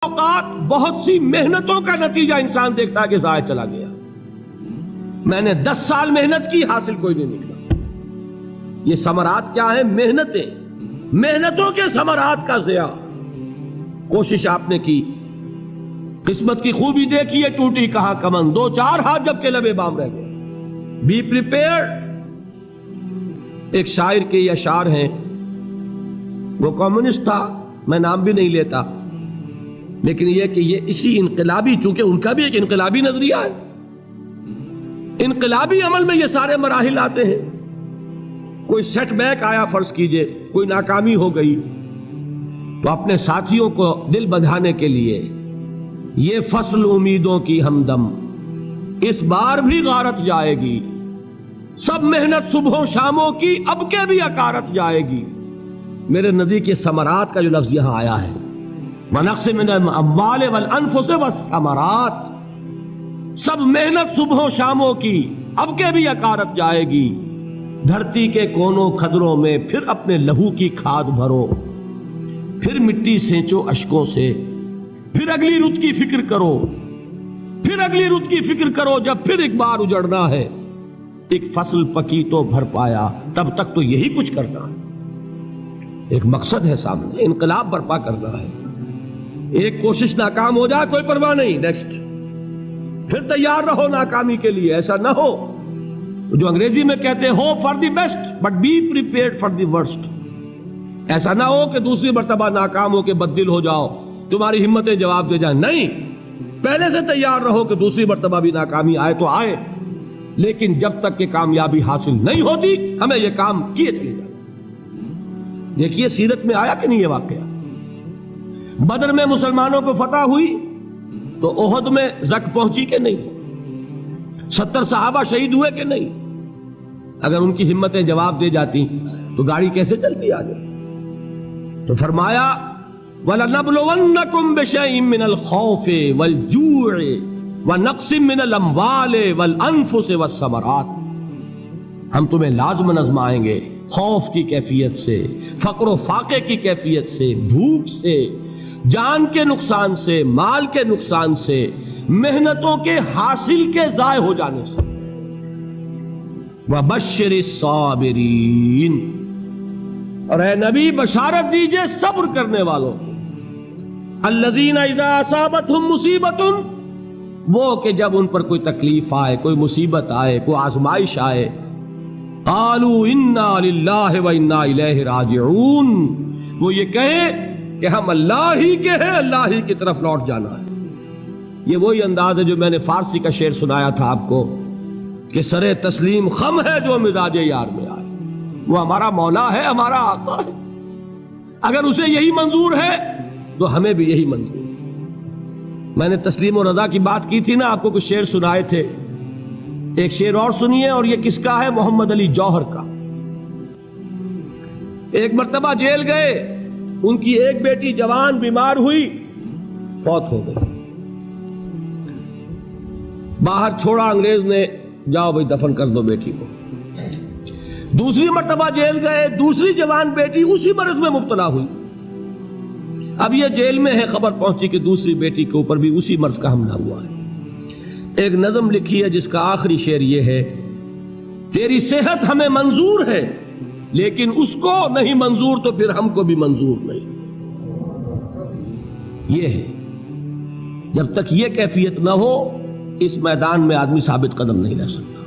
اوقات بہت سی محنتوں کا نتیجہ انسان دیکھتا ہے کہ ضائع چلا گیا. میں نے 10 سال محنت کی، حاصل کوئی نہیں نکلا. یہ ثمرات کیا ہیں؟ محنتیں، محنتوں کے ثمرات کا ضیاع. کوشش آپ نے کی، قسمت کی خوبی دیکھی ہے، ٹوٹی کہاں کمن، 2-4 ہاتھ جب کے لبے بام رہ گئے. Be prepared. ایک شاعر کے یہ اشعار ہیں، وہ کمیونسٹ تھا، میں نام بھی نہیں لیتا، لیکن یہ کہ یہ اسی انقلابی، چونکہ ان کا بھی ایک انقلابی نظریہ ہے، انقلابی عمل میں یہ سارے مراحل آتے ہیں. کوئی سیٹ بیک آیا، فرض کیجئے کوئی ناکامی ہو گئی، تو اپنے ساتھیوں کو دل بندھانے کے لیے یہ فصل امیدوں کی ہمدم اس بار بھی غارت جائے گی، سب محنت صبحوں شاموں کی اب کے بھی اکارت جائے گی. میرے نبی کے ثمرات کا جو لفظ یہاں آیا ہے، وَنَقْصٍ مِّنَ الْأَمْوَالِ وَالْأَنفُسِ وَالثَّمَرَاتِ، سب محنت صبحوں شاموں کی اب کے بھی اکارت جائے گی. دھرتی کے کونوں کھدروں میں پھر اپنے لہو کی کھاد بھرو، پھر مٹی سینچو اشکوں سے، پھر اگلی رت کی فکر کرو، پھر اگلی رت کی فکر کرو، جب پھر ایک بار اجڑنا ہے. ایک فصل پکی تو بھر پایا، تب تک تو یہی کچھ کرنا ہے. ایک مقصد ہے سامنے، انقلاب برپا کرنا ہے. ایک کوشش ناکام ہو جائے کوئی پرواہ نہیں، نیکسٹ. پھر تیار رہو ناکامی کے لیے. ایسا نہ ہو جو انگریزی میں کہتے ہیں hope for the best but be prepared for the worst. ایسا نہ ہو کہ دوسری مرتبہ ناکام ہو کے بددل ہو جاؤ، تمہاری ہمتیں جواب دے جائیں. نہیں، پہلے سے تیار رہو کہ دوسری مرتبہ بھی ناکامی آئے تو آئے، لیکن جب تک کہ کامیابی حاصل نہیں ہوتی ہمیں یہ کام کیے چلے جائیں. دیکھیے سیرت میں آیا کہ نہیں یہ واقعہ. بدر میں مسلمانوں کو فتح ہوئی تو احد میں زک پہنچی کہ نہیں؟ 70 صحابہ شہید ہوئے کہ نہیں؟ اگر ان کی ہمتیں جواب دے جاتی تو گاڑی کیسے چلتی آگے؟ تو فرمایا وَلَنَبْلُوَنَّكُمْ بِشَيْءٍ مِّنَ الْخَوْفِ وَالْجُوعِ وَنَقْصٍ مِّنَ الْأَمْوَالِ وَالْأَنفُسِ وَالثَّمَرَاتِ. ہم تمہیں لازم آزمائیں گے، خوف کی کیفیت سے، فقر و فاقے کی کیفیت سے، بھوک سے، جان کے نقصان سے، مال کے نقصان سے، محنتوں کے حاصل کے ضائع ہو جانے سے. وَبَشِّرِ الصَّابِرِينَ، اور اے نبی بشارت دیجئے صبر کرنے والوں کو. الَّذِينَ إِذَا أَصَابَتْهُمْ مُصِيبَةٌ، وہ کہ جب ان پر کوئی تکلیف آئے، کوئی مصیبت آئے، کوئی آزمائش آئے، قالوا انا للہ و انا الیہ راجعون، وہ یہ کہیں کہ ہم اللہ ہی کے ہیں، اللہ ہی کی طرف لوٹ جانا ہے. یہ وہی انداز ہے جو میں نے فارسی کا شعر سنایا تھا آپ کو کہ سرے تسلیم خم ہے جو مزاج یار میں آئے. وہ ہمارا مولا ہے، ہمارا آقا ہے. اگر اسے یہی منظور ہے تو ہمیں بھی یہی منظور ہے. میں نے تسلیم و رضا کی بات کی تھی نا، آپ کو کچھ شعر سنائے تھے. ایک شعر اور سنیے، اور یہ کس کا ہے؟ محمد علی جوہر کا. ایک مرتبہ جیل گئے، ان کی ایک بیٹی جوان بیمار ہوئی، فوت ہو گئی. باہر چھوڑا انگریز نے، جاؤ بھائی دفن کر دو بیٹی کو. دوسری مرتبہ جیل گئے، دوسری جوان بیٹی اسی مرض میں مبتلا ہوئی. اب یہ جیل میں ہے، خبر پہنچی کہ دوسری بیٹی کے اوپر بھی اسی مرض کا حملہ ہوا ہے. ایک نظم لکھی ہے جس کا آخری شعر یہ ہے، تیری صحت ہمیں منظور ہے لیکن اس کو نہیں منظور تو پھر ہم کو بھی منظور نہیں. یہ ہے، جب تک یہ کیفیت نہ ہو اس میدان میں آدمی ثابت قدم نہیں رہ سکتا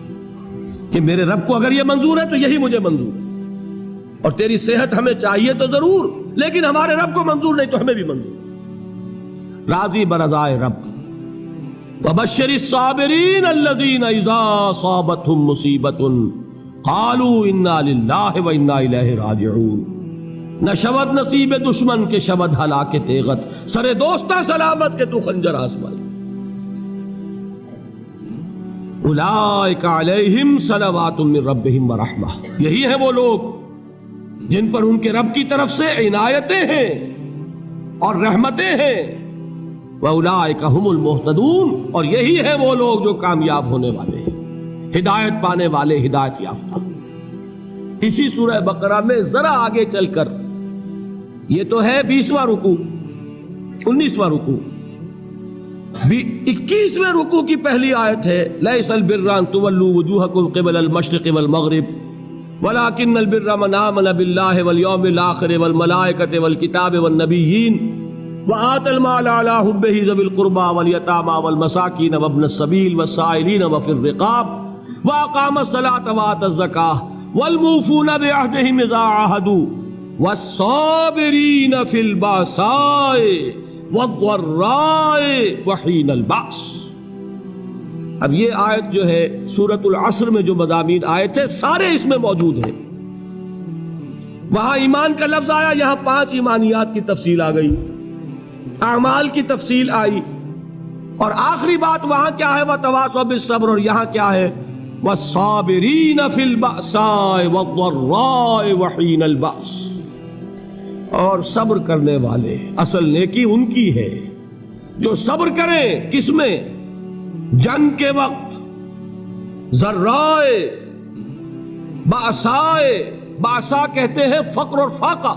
کہ میرے رب کو اگر یہ منظور ہے تو یہی مجھے منظور ہے، اور تیری صحت ہمیں چاہیے تو ضرور، لیکن ہمارے رب کو منظور نہیں تو ہمیں بھی منظور. راضی برضائے رب. وَبَشِّرِ الصَّابِرِينَ الَّذِينَ إِذَا أَصَابَتْهُمْ مُصِيبَةٌ قَالُوا إِنَّا لِلَّهِ وَإِنَّا إِلَيْهِ رَاجِعُونَ. نہ شود نصیب دشمن کے شود ہلاک تیغت، سرے دوستاں سلامت کے تو خنجر آزمائے. اولئک علیہم صلوات من ربہم ورحمہ، یہی ہے وہ لوگ جن پر ان کے رب کی طرف سے عنایتیں ہیں اور رحمتیں ہیں. وَأُولَئِكَ هُمُ الْمُهْتَدُونَ، اور یہی ہے وہ لوگ جو کامیاب ہونے والے ہیں، ہدایت پانے والے، ہدایت یافتہ. اسی سورہ بقرہ میں ذرا آگے چل کر، یہ تو ہے 20واں رکوع، 19واں رکوع، 21ویں رکوع کی پہلی آیت ہے لیس البر ان تولوا وجوہکم قبل المشرق والمغرب ولکن البر من آمن باللہ والیوم الآخر والملائکۃ والکتاب والنبیین وآتى المال على حبه ذوي القربى واليتامى والمساكين وابن السبيل والسائلين وفي الرقاب وأقام الصلاة وآتى الزكاة والموفون بعهدهم إذا عاهدوا والصابرين في البأساء والضراء وحين البأس۔ اب یہ آیت جو ہے سورۃ العصر میں جو مضامین آئے تھے سارے اس میں موجود ہیں۔ وہاں ایمان کا لفظ آیا، یہاں 5 ایمانیات کی تفصیل آ گئی، اعمال کی تفصیل آئی، اور آخری بات وہاں کیا ہے وَتَوَاصَوْا بِالصَّبْرِ، اور یہاں کیا ہے وَالصَّابِرِينَ فِي الْبَأْسَاءِ وَالضَّرَّاءِ وَحِينَ الْبَأْسِ، اور صبر کرنے والے، اصل نیکی ان کی ہے جو صبر کریں، کس میں؟ جنگ کے وقت، ذرائے، بأسائے، بأسا کہتے ہیں فقر اور فاقہ،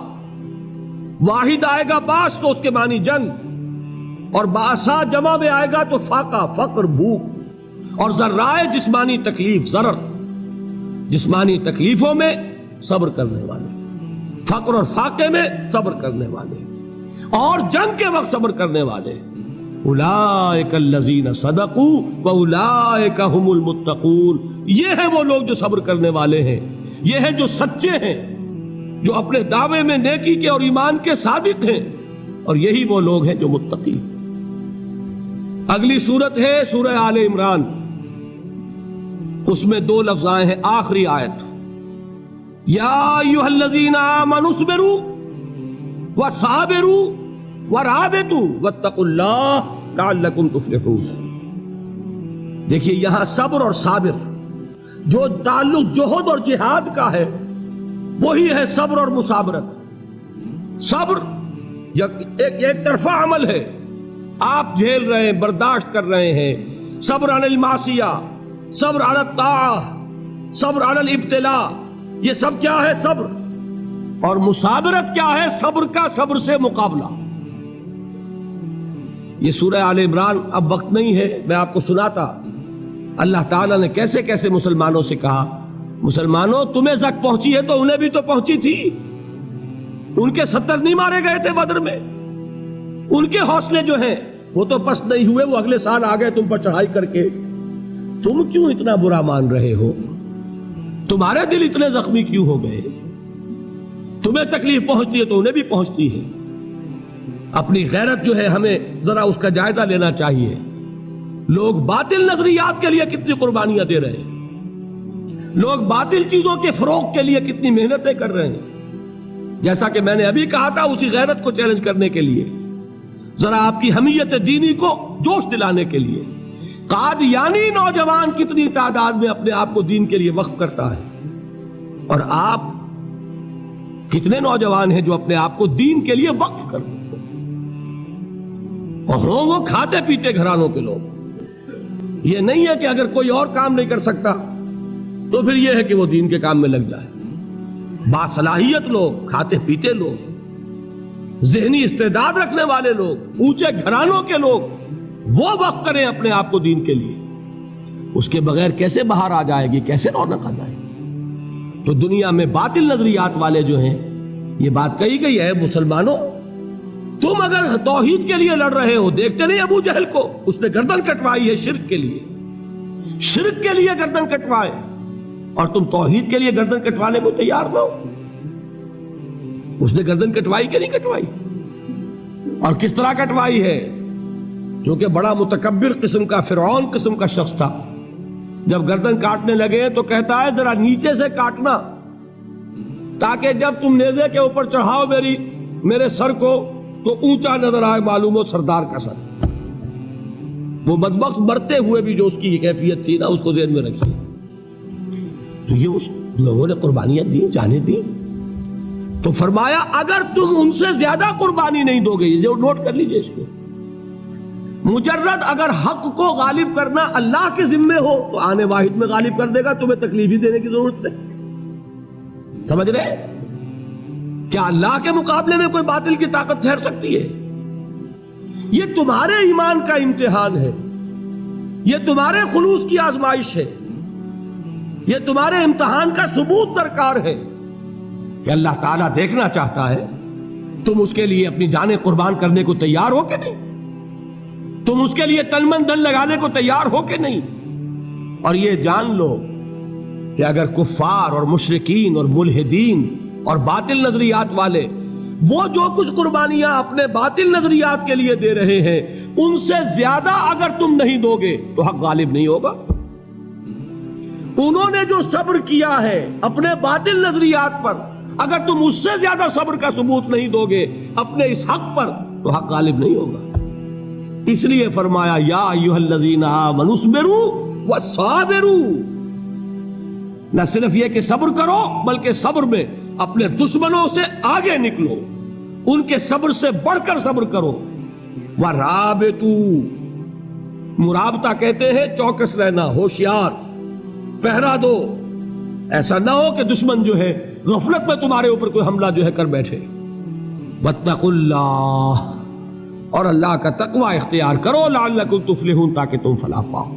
واحد آئے گا باس تو اس کے معنی جنگ، اور باسا جمع میں آئے گا تو فاقہ، فقر، بھوک، اور ذرائے جسمانی تکلیف، ضرر، جسمانی تکلیفوں میں صبر کرنے والے، فقر اور فاقے میں صبر کرنے والے، اور جنگ کے وقت صبر کرنے والے، اولئک الذین صدقوا واولئک هم المتقون، یہ ہیں وہ لوگ جو صبر کرنے والے ہیں، یہ ہیں جو سچے ہیں، جو اپنے دعوے میں نیکی کے اور ایمان کے صادق ہیں، اور یہی وہ لوگ ہیں جو متقی۔ اگلی سورت ہے سورہ آل عمران، اس میں 2 لفظ آئے ہیں، آخری آیت یا ایھا الذین آمنوا اصبروا وصابروا ورابطوا واتقوا اللہ لعلکم تفلحون۔ دیکھیے یہاں صبر اور صابر جو تعلق جہد اور جہاد کا ہے وہی ہے صبر اور مصابرت۔ صبر ایک طرفہ عمل ہے، آپ جھیل رہے ہیں، برداشت کر رہے ہیں، صبر علی المعصیہ، صبر علی الطاعہ، صبر علی الابتلاء، یہ سب کیا ہے؟ صبر۔ اور مصابرت کیا ہے؟ صبر کا صبر سے مقابلہ۔ یہ سورہ آل عمران، اب وقت نہیں ہے، میں آپ کو سناتا اللہ تعالیٰ نے کیسے کیسے مسلمانوں سے کہا، مسلمانوں تمہیں زک پہنچی ہے تو انہیں بھی تو پہنچی تھی، ان کے 70 نہیں مارے گئے تھے بدر میں، ان کے حوصلے جو ہیں وہ تو پست نہیں ہوئے، وہ اگلے سال آ گئے تم پر چڑھائی کر کے، تم کیوں اتنا برا مان رہے ہو؟ تمہارے دل اتنے زخمی کیوں ہو گئے؟ تمہیں تکلیف پہنچتی ہے تو انہیں بھی پہنچتی ہے۔ اپنی غیرت جو ہے ہمیں ذرا اس کا جائزہ لینا چاہیے۔ لوگ باطل نظریات کے لیے کتنی قربانیاں دے رہے ہیں، لوگ باطل چیزوں کے فروغ کے لیے کتنی محنتیں کر رہے ہیں۔ جیسا کہ میں نے ابھی کہا تھا، اسی غیرت کو چیلنج کرنے کے لیے، ذرا آپ کی حمیت دینی کو جوش دلانے کے لیے، قادیانی نوجوان کتنی تعداد میں اپنے آپ کو دین کے لیے وقف کرتا ہے، اور آپ کتنے نوجوان ہیں جو اپنے آپ کو دین کے لیے وقف کرتے ہیں، اور ہوں وہ کھاتے پیتے گھرانوں کے لوگ۔ یہ نہیں ہے کہ اگر کوئی اور کام نہیں کر سکتا تو پھر یہ ہے کہ وہ دین کے کام میں لگ جائے۔ باصلاحیت لوگ، کھاتے پیتے لوگ، ذہنی استعداد رکھنے والے لوگ، اونچے گھرانوں کے لوگ، وہ وقف کریں اپنے آپ کو دین کے لیے۔ اس کے بغیر کیسے باہر آ جائے گی، کیسے رونق آ جائے گی؟ تو دنیا میں باطل نظریات والے جو ہیں، یہ بات کہی گئی ہے، مسلمانوں تم اگر توحید کے لیے لڑ رہے ہو، دیکھتے نہیں ابو جہل کو، اس نے گردن کٹوائی ہے شرک کے لیے، شرک کے لیے گردن کٹوائے، اور تم توحید کے لیے گردن کٹوانے کو تیار نہ ہو۔ اس نے گردن کٹوائی کہ نہیں کٹوائی؟ اور کس طرح کٹوائی ہے؟ کیونکہ بڑا متکبر قسم کا، فرعون قسم کا شخص تھا، جب گردن کاٹنے لگے تو کہتا ہے ذرا نیچے سے کاٹنا، تاکہ جب تم نیزے کے اوپر چڑھاؤ میرے سر کو تو اونچا نظر آئے، معلوم ہو سردار کا سر۔ وہ بدبخت مرتے ہوئے بھی جو اس کی کیفیت تھی نا، اس کو ذہن میں رکھیے۔ تو یہ اس لوگوں نے قربانیاں دی، جانیں دی، تو فرمایا اگر تم ان سے زیادہ قربانی نہیں دو گے، جو نوٹ کر لیجئے اس کو، مجرد اگر حق کو غالب کرنا اللہ کے ذمے ہو تو آنے واحد میں غالب کر دے گا، تمہیں تکلیف ہی دینے کی ضرورت نہیں۔ سمجھ رہے؟ کیا اللہ کے مقابلے میں کوئی باطل کی طاقت ٹھہر سکتی ہے؟ یہ تمہارے ایمان کا امتحان ہے، یہ تمہارے خلوص کی آزمائش ہے، یہ تمہارے امتحان کا ثبوت درکار ہے کہ اللہ تعالیٰ دیکھنا چاہتا ہے تم اس کے لیے اپنی جانیں قربان کرنے کو تیار ہو کہ نہیں، تم اس کے لیے تن من دھن لگانے کو تیار ہو کہ نہیں۔ اور یہ جان لو کہ اگر کفار اور مشرکین اور ملحدین اور باطل نظریات والے وہ جو کچھ قربانیاں اپنے باطل نظریات کے لیے دے رہے ہیں ان سے زیادہ اگر تم نہیں دو گے تو حق غالب نہیں ہوگا۔ انہوں نے جو صبر کیا ہے اپنے باطل نظریات پر، اگر تم اس سے زیادہ صبر کا ثبوت نہیں دو گے اپنے اس حق پر تو حق غالب نہیں ہوگا۔ اس لیے فرمایا یا ایھا الذین آمنوا اصبروا وصابروا، نہ صرف یہ کہ صبر کرو بلکہ صبر میں اپنے دشمنوں سے آگے نکلو، ان کے صبر سے بڑھ کر صبر کرو۔ وَرَابِطُوا، مرابطہ کہتے ہیں چوکس رہنا، ہوشیار، پہرا دو، ایسا نہ ہو کہ دشمن جو ہے غفلت میں تمہارے اوپر کوئی حملہ جو ہے کر بیٹھے۔ وَاتَّقُوا اللَّهَ، اور اللہ کا تقوی اختیار کرو، لعلکم تفلحون، تاکہ تم فلاح پاؤ۔